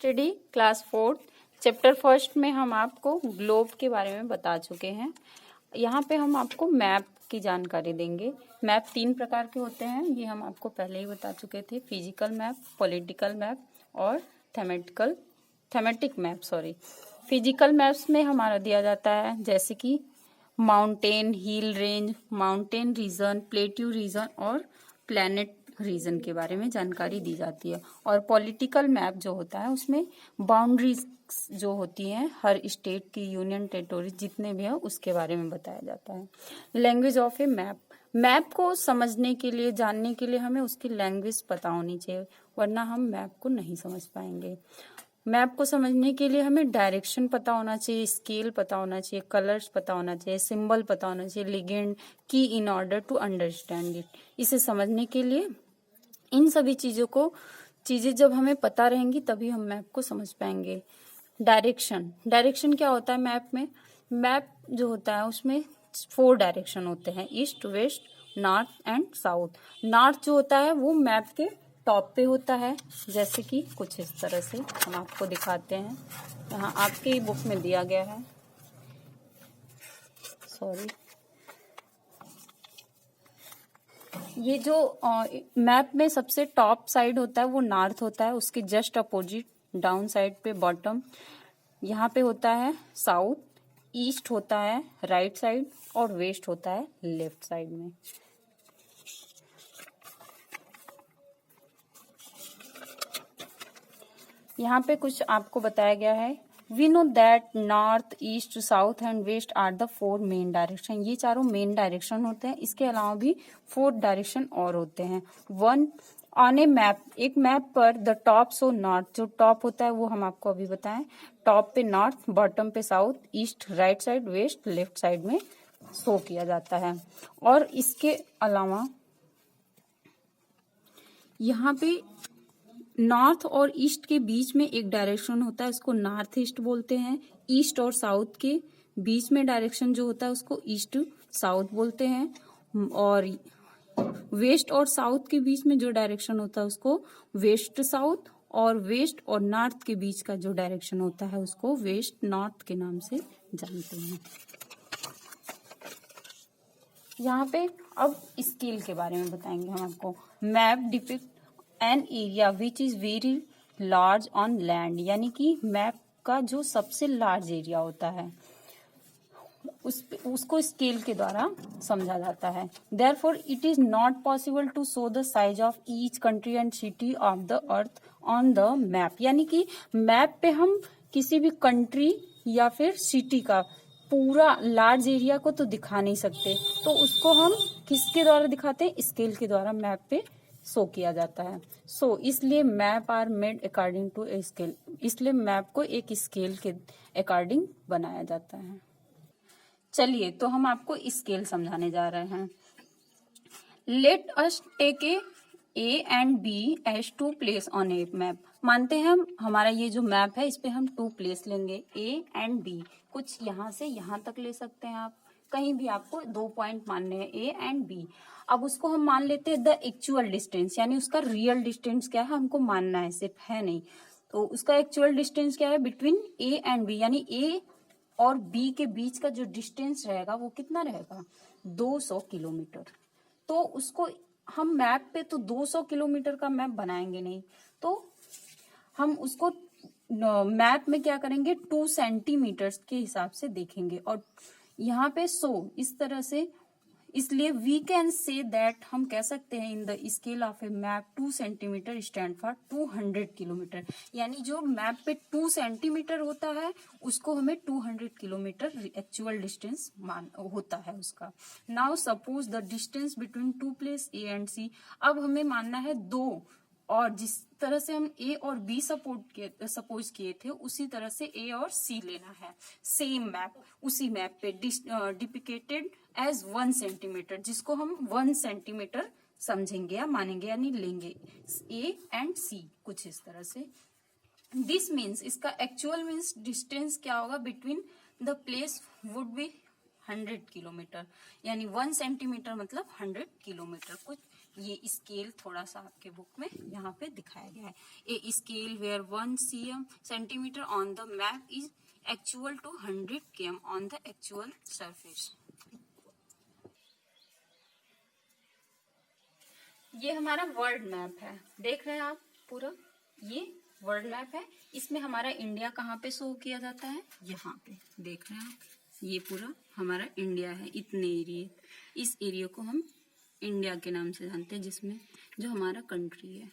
Study class 4 chapter first में हम आपको ग्लोब के बारे में बता चुके हैं। यहाँ पे हम आपको मैप की जानकारी देंगे। मैप 3 प्रकार के होते हैं, ये हम आपको पहले ही बता चुके थे। फिजिकल मैप, पॉलिटिकल मैप और थेमेटिक मैप। फिजिकल मैप्स में हमारा दिया जाता है जैसे कि mountain, hill range, mountain region, plateau region और प्लैनेट रीजन के बारे में जानकारी दी जाती है। और पॉलिटिकल मैप जो होता है उसमें बाउंड्रीज जो होती हैं हर स्टेट की, यूनियन टेरिटोरी जितने भी है उसके बारे में बताया जाता है। Language of A map, map को समझने के लिए, जानने के लिए हमें उसकी लैंग्वेज पता होनी चाहिए, वरना हम मैप को नहीं समझ पाएंगे। मैप को समझने के लिए हमें डायरेक्शन पता होना चाहिए, स्केल पता होना चाहिए, कलर्स पता होना चाहिए, सिंबल पता होना चाहिए, लिगेंड की, in order to understand it. इसे समझने के लिए इन सभी चीजें जब हमें पता रहेंगी तभी हम मैप को समझ पाएंगे। डायरेक्शन क्या होता है मैप में? मैप जो होता है उसमें 4 डायरेक्शन होते हैं, east, west, north and south. North जो होता है वो मैप के टॉप पे होता है, जैसे कि कुछ इस तरह से हम आपको दिखाते हैं। यहाँ आपके बुक में दिया गया है, ये जो मैप में सबसे टॉप साइड होता है वो नॉर्थ होता है, उसके जस्ट अपोजिट डाउन साइड पे बॉटम यहाँ पे होता है साउथ, ईस्ट होता है राइट साइड और वेस्ट होता है लेफ्ट साइड में। यहाँ पे कुछ आपको बताया गया है। We know that north, east, south and west are the 4 main direction. ये चारों मेन डायरेक्शन होते हैं, इसके अलावा भी 4 डायरेक्शन और होते हैं। वन ऑन ए मैप, एक मैप पर द टॉप सो नॉर्थ, जो टॉप होता है वो हम आपको अभी बताएं, टॉप पे नॉर्थ, बॉटम पे south, east right side, west left side में शो किया जाता है। और इसके अलावा यहाँ पे नॉर्थ और ईस्ट के बीच में एक डायरेक्शन होता है, इसको नॉर्थ ईस्ट बोलते हैं। ईस्ट और साउथ के बीच में डायरेक्शन जो होता है उसको ईस्ट साउथ बोलते हैं। और वेस्ट और साउथ के बीच में जो डायरेक्शन होता है उसको वेस्ट साउथ, और वेस्ट और नॉर्थ के बीच का जो डायरेक्शन होता है उसको वेस्ट नॉर्थ के नाम से जानते हैं। यहाँ पे अब स्केल के बारे में बताएंगे हम आपको। Map depict an area which is very large on land, यानी कि मैप का जो सबसे लार्ज एरिया होता है उसको स्केल के द्वारा समझा जाता है। Therefore it is not possible to show the size of each country and city of the earth on the map, यानी कि मैप पे हम किसी भी कंट्री या फिर सिटी का पूरा लार्ज एरिया को तो दिखा नहीं सकते, तो उसको हम किसके द्वारा दिखाते हैं? स्केल के द्वारा मैप पे शो किया जाता है। इसलिए map are made according to a scale, इसलिए मैप को एक स्केल के अकॉर्डिंग बनाया जाता है। चलिए तो हम आपको स्केल समझाने जा रहे हैं। Let us take A and B as 2 place on a map. मानते हैं हम हमारा ये जो मैप है इस पे हम 2 प्लेस लेंगे, ए एंड बी। कुछ यहाँ से यहाँ तक ले सकते हैं आप, कहीं भी आपको 2 पॉइंट मानने हैं, ए एंड बी। अब उसको हम मान लेते हैं द एक्चुअल डिस्टेंस, यानी उसका रियल डिस्टेंस क्या है हमको मानना है, सिर्फ है नहीं। तो उसका एक्चुअल डिस्टेंस क्या है बिटवीन ए एंड बी, यानी ए और बी के बीच का जो डिस्टेंस रहेगा वो कितना रहेगा? 200 किलोमीटर। तो उसको हम मैप पे तो 200 किलोमीटर का मैप बनाएंगे नहीं, तो हम उसको मैप में क्या करेंगे, 2 सेंटीमीटर के हिसाब से देखेंगे। और यहाँ पे इस तरह से, इसलिए वी कैन से दैट, हम कह सकते हैं in the scale of A map 2 centimetre stand for 200 kilometre, यानी जो मैप पे 2 सेंटीमीटर होता है उसको हमें 200 किलोमीटर एक्चुअल डिस्टेंस होता है उसका। Now suppose the distance between 2 place A and C. अब हमें मानना है 2, और जिस तरह से हम ए और बी सपोज किए थे उसी तरह से ए और सी लेना है। सेम मैप, उसी मैप पे डिपिकेटेड एज 1 सेंटीमीटर, जिसको हम 1 सेंटीमीटर समझेंगे या मानेंगे, यानी लेंगे ए एंड सी कुछ इस तरह से। दिस मीन्स, इसका एक्चुअल मीन्स डिस्टेंस क्या होगा between the place would be 100 kilometre, यानी 1 सेंटीमीटर मतलब 100 किलोमीटर। कुछ ये स्केल थोड़ा सा आपके बुक में यहाँ पे दिखाया गया है। A scale where 1 centimetre on the map is actual to 100 km on the actual surface. ये हमारा वर्ल्ड मैप है, देख रहे हैं आप पूरा, ये वर्ल्ड मैप है। इसमें हमारा इंडिया कहाँ पे शो किया जाता है, यहाँ पे देख रहे हैं आप, ये पूरा हमारा इंडिया है। इतने एरिया, इस एरिया को हम इंडिया के नाम से जानते हैं, जिसमें जो हमारा कंट्री है।